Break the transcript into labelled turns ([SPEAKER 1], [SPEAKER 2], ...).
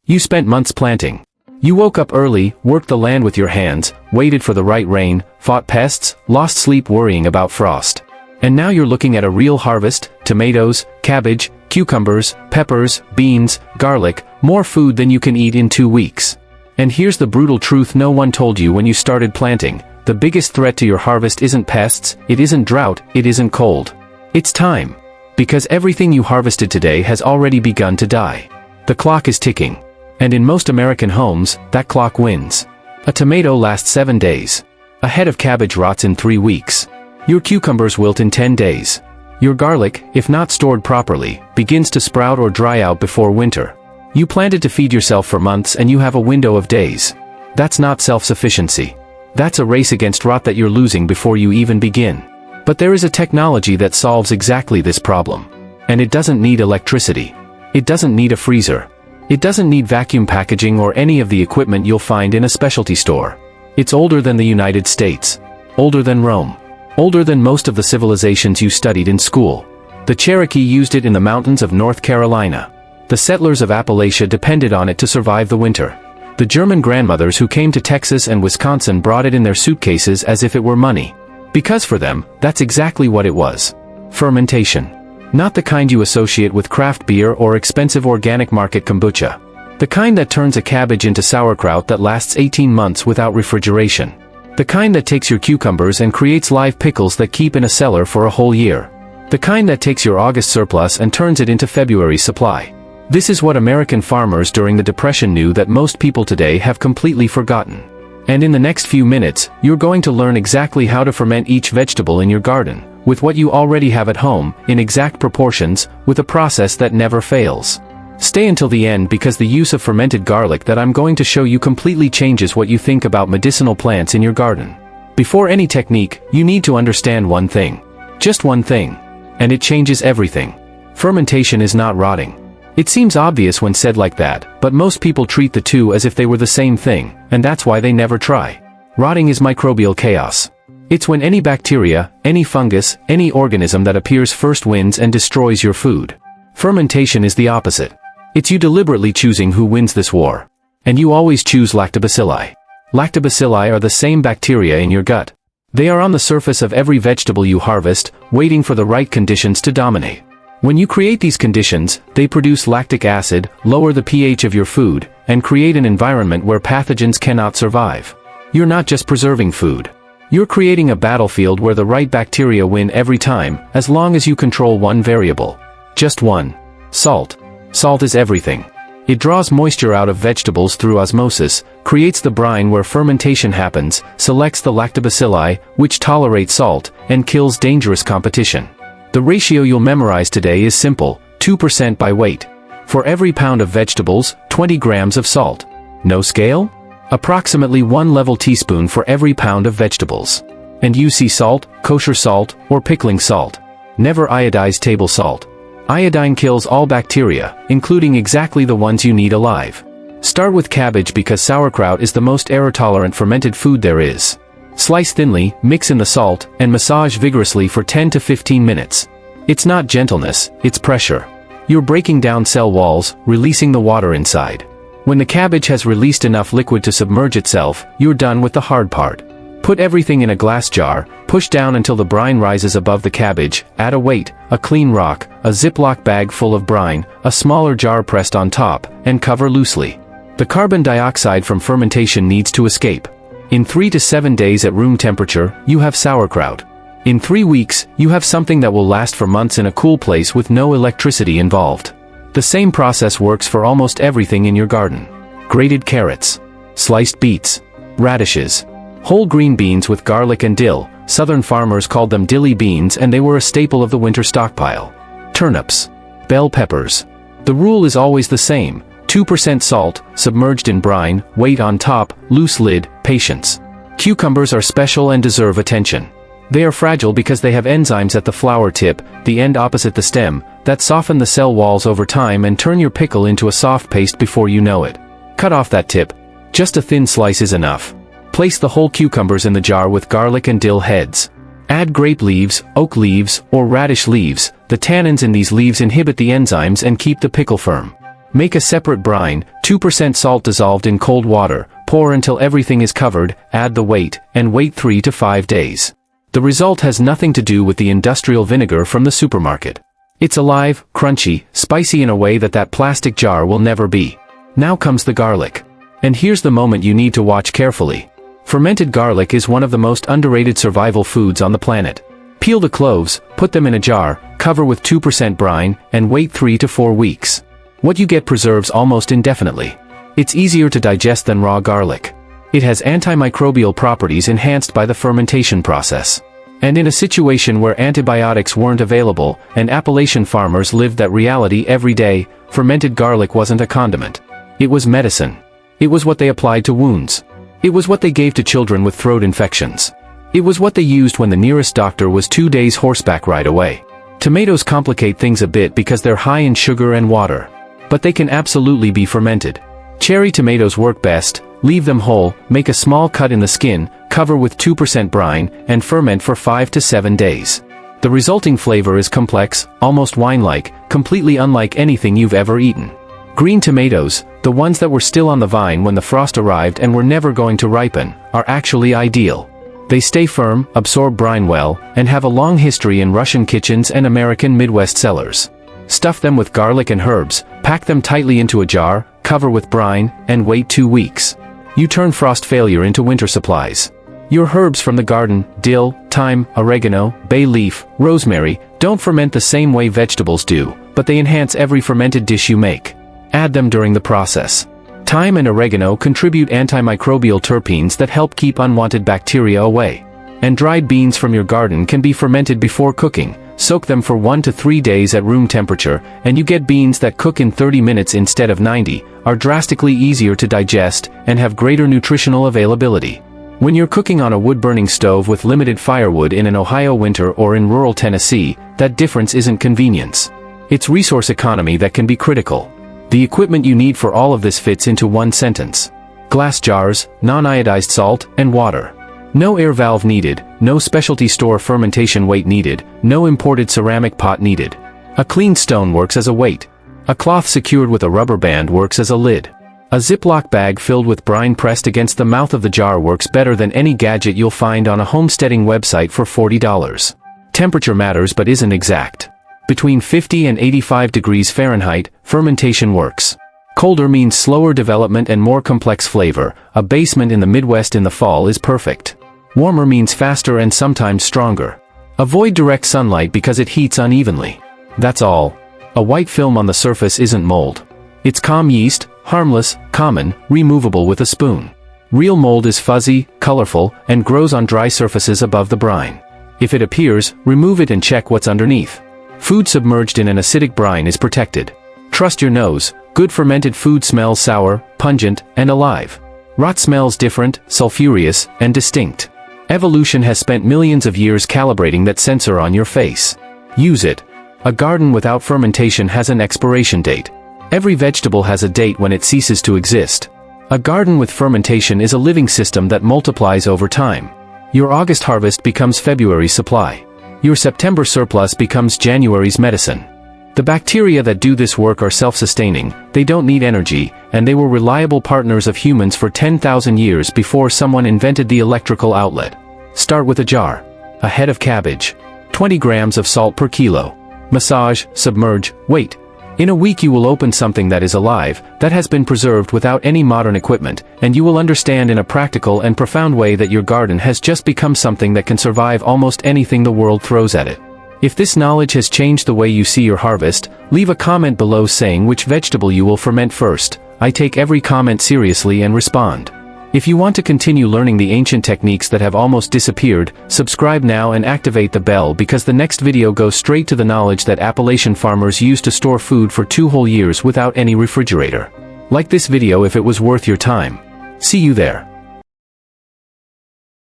[SPEAKER 1] You spent months planting. You woke up early, worked the land with your hands, waited for the right rain, fought pests, lost sleep worrying about frost. And now you're looking at a real harvest: tomatoes, cabbage, cucumbers, peppers, beans, garlic, more food than you can eat in 2 weeks. And here's the brutal truth no one told you when you started planting: the biggest threat to your harvest isn't pests, it isn't drought, it isn't cold. It's time. Because everything you harvested today has already begun to die. The clock is ticking. And in most American homes, that clock wins. A tomato lasts 7 days. A head of cabbage rots in 3 weeks. Your cucumbers wilt in 10 days. Your garlic, if not stored properly, begins to sprout or dry out before winter. You planted to feed yourself for months and you have a window of days. That's not self-sufficiency. That's a race against rot that you're losing before you even begin. But there is a technology that solves exactly this problem. And it doesn't need electricity. It doesn't need a freezer. It doesn't need vacuum packaging or any of the equipment you'll find in a specialty store. It's older than the United States. Older than Rome. Older than most of the civilizations you studied in school. The Cherokee used it in the mountains of North Carolina. The settlers of Appalachia depended on it to survive the winter. The German grandmothers who came to Texas and Wisconsin brought it in their suitcases as if it were money. Because for them, that's exactly what it was. Fermentation. Not the kind you associate with craft beer or expensive organic market kombucha. The kind that turns a cabbage into sauerkraut that lasts 18 months without refrigeration. The kind that takes your cucumbers and creates live pickles that keep in a cellar for a whole year. The kind that takes your August surplus and turns it into February's supply. This is what American farmers during the Depression knew that most people today have completely forgotten. And in the next few minutes, you're going to learn exactly how to ferment each vegetable in your garden, with what you already have at home, in exact proportions, with a process that never fails. Stay until the end because the use of fermented garlic that I'm going to show you completely changes what you think about medicinal plants in your garden. Before any technique, you need to understand one thing. Just one thing. And it changes everything. Fermentation is not rotting. It seems obvious when said like that, but most people treat the two as if they were the same thing, and that's why they never try. Rotting is microbial chaos. It's when any bacteria, any fungus, any organism that appears first wins and destroys your food. Fermentation is the opposite. It's you deliberately choosing who wins this war. And you always choose lactobacilli. Lactobacilli are the same bacteria in your gut. They are on the surface of every vegetable you harvest, waiting for the right conditions to dominate. When you create these conditions, they produce lactic acid, lower the pH of your food, and create an environment where pathogens cannot survive. You're not just preserving food. You're creating a battlefield where the right bacteria win every time, as long as you control one variable. Just one. Salt. Salt is everything. It draws moisture out of vegetables through osmosis, creates the brine where fermentation happens, selects the lactobacilli, which tolerate salt, and kills dangerous competition. The ratio you'll memorize today is simple: 2% by weight. For every pound of vegetables, 20 grams of salt. No scale? Approximately 1 level teaspoon for every pound of vegetables. And you see salt, kosher salt, or pickling salt. Never iodized table salt. Iodine kills all bacteria, including exactly the ones you need alive. Start with cabbage because sauerkraut is the most error-tolerant fermented food there is. Slice thinly, mix in the salt, and massage vigorously for 10 to 15 minutes. It's not gentleness, it's pressure. You're breaking down cell walls, releasing the water inside. When the cabbage has released enough liquid to submerge itself, you're done with the hard part. Put everything in a glass jar, push down until the brine rises above the cabbage, add a weight, a clean rock, a Ziploc bag full of brine, a smaller jar pressed on top, and cover loosely. The carbon dioxide from fermentation needs to escape. In 3 to 7 days at room temperature, you have sauerkraut. In 3 weeks, you have something that will last for months in a cool place with no electricity involved. The same process works for almost everything in your garden. Grated carrots, sliced beets, radishes, whole green beans with garlic and dill. Southern farmers called them dilly beans and they were a staple of the winter stockpile. Turnips, bell peppers. The rule is always the same: 2% salt, submerged in brine, weight on top, loose lid, patience. Cucumbers are special and deserve attention. They are fragile because they have enzymes at the flower tip, the end opposite the stem, that soften the cell walls over time and turn your pickle into a soft paste before you know it. Cut off that tip. Just a thin slice is enough. Place the whole cucumbers in the jar with garlic and dill heads. Add grape leaves, oak leaves, or radish leaves. The tannins in these leaves inhibit the enzymes and keep the pickle firm. Make a separate brine, 2% salt dissolved in cold water, pour until everything is covered, add the weight, and wait 3 to 5 days. The result has nothing to do with the industrial vinegar from the supermarket. It's alive, crunchy, spicy in a way that plastic jar will never be. Now comes the garlic. And here's the moment you need to watch carefully. Fermented garlic is one of the most underrated survival foods on the planet. Peel the cloves, put them in a jar, cover with 2% brine, and wait 3 to 4 weeks. What you get preserves almost indefinitely. It's easier to digest than raw garlic. It has antimicrobial properties enhanced by the fermentation process. And in a situation where antibiotics weren't available, and Appalachian farmers lived that reality every day, fermented garlic wasn't a condiment. It was medicine. It was what they applied to wounds. It was what they gave to children with throat infections. It was what they used when the nearest doctor was 2 days horseback ride away. Tomatoes complicate things a bit because they're high in sugar and water. But they can absolutely be fermented. Cherry tomatoes work best. Leave them whole, make a small cut in the skin, cover with 2% brine, and ferment for 5 to 7 days. The resulting flavor is complex, almost wine-like, completely unlike anything you've ever eaten. Green tomatoes, the ones that were still on the vine when the frost arrived and were never going to ripen, are actually ideal. They stay firm, absorb brine well, and have a long history in Russian kitchens and American Midwest cellars. Stuff them with garlic and herbs, pack them tightly into a jar, cover with brine, and wait 2 weeks. You turn frost failure into winter supplies. Your herbs from the garden, dill, thyme, oregano, bay leaf, rosemary, don't ferment the same way vegetables do, but they enhance every fermented dish you make. Add them during the process. Thyme and oregano contribute antimicrobial terpenes that help keep unwanted bacteria away. And dried beans from your garden can be fermented before cooking. Soak them for 1 to 3 days at room temperature, and you get beans that cook in 30 minutes instead of 90, are drastically easier to digest, and have greater nutritional availability. When you're cooking on a wood-burning stove with limited firewood in an Ohio winter or in rural Tennessee, that difference isn't convenience. It's resource economy that can be critical. The equipment you need for all of this fits into one sentence. Glass jars, non-iodized salt, and water. No air valve needed, no specialty store fermentation weight needed, no imported ceramic pot needed. A clean stone works as a weight. A cloth secured with a rubber band works as a lid. A Ziploc bag filled with brine pressed against the mouth of the jar works better than any gadget you'll find on a homesteading website for $40. Temperature matters but isn't exact. Between 50 and 85 degrees Fahrenheit, fermentation works. Colder means slower development and more complex flavor. A basement in the Midwest in the fall is perfect. Warmer means faster and sometimes stronger. Avoid direct sunlight because it heats unevenly. That's all. A white film on the surface isn't mold. It's calm yeast, harmless, common, removable with a spoon. Real mold is fuzzy, colorful, and grows on dry surfaces above the brine. If it appears, remove it and check what's underneath. Food submerged in an acidic brine is protected. Trust your nose. Good fermented food smells sour, pungent, and alive. Rot smells different, sulfurous, and distinct. Evolution has spent millions of years calibrating that sensor on your face. Use it. A garden without fermentation has an expiration date. Every vegetable has a date when it ceases to exist. A garden with fermentation is a living system that multiplies over time. Your August harvest becomes February's supply. Your September surplus becomes January's medicine. The bacteria that do this work are self-sustaining, they don't need energy, and they were reliable partners of humans for 10,000 years before someone invented the electrical outlet. Start with a jar. A head of cabbage. 20 grams of salt per kilo. Massage, submerge, wait. In a week you will open something that is alive, that has been preserved without any modern equipment, and you will understand in a practical and profound way that your garden has just become something that can survive almost anything the world throws at it. If this knowledge has changed the way you see your harvest, leave a comment below saying which vegetable you will ferment first. I take every comment seriously and respond. If you want to continue learning the ancient techniques that have almost disappeared, subscribe now and activate the bell because the next video goes straight to the knowledge that Appalachian farmers used to store food for 2 whole years without any refrigerator. Like this video if it was worth your time. See you there.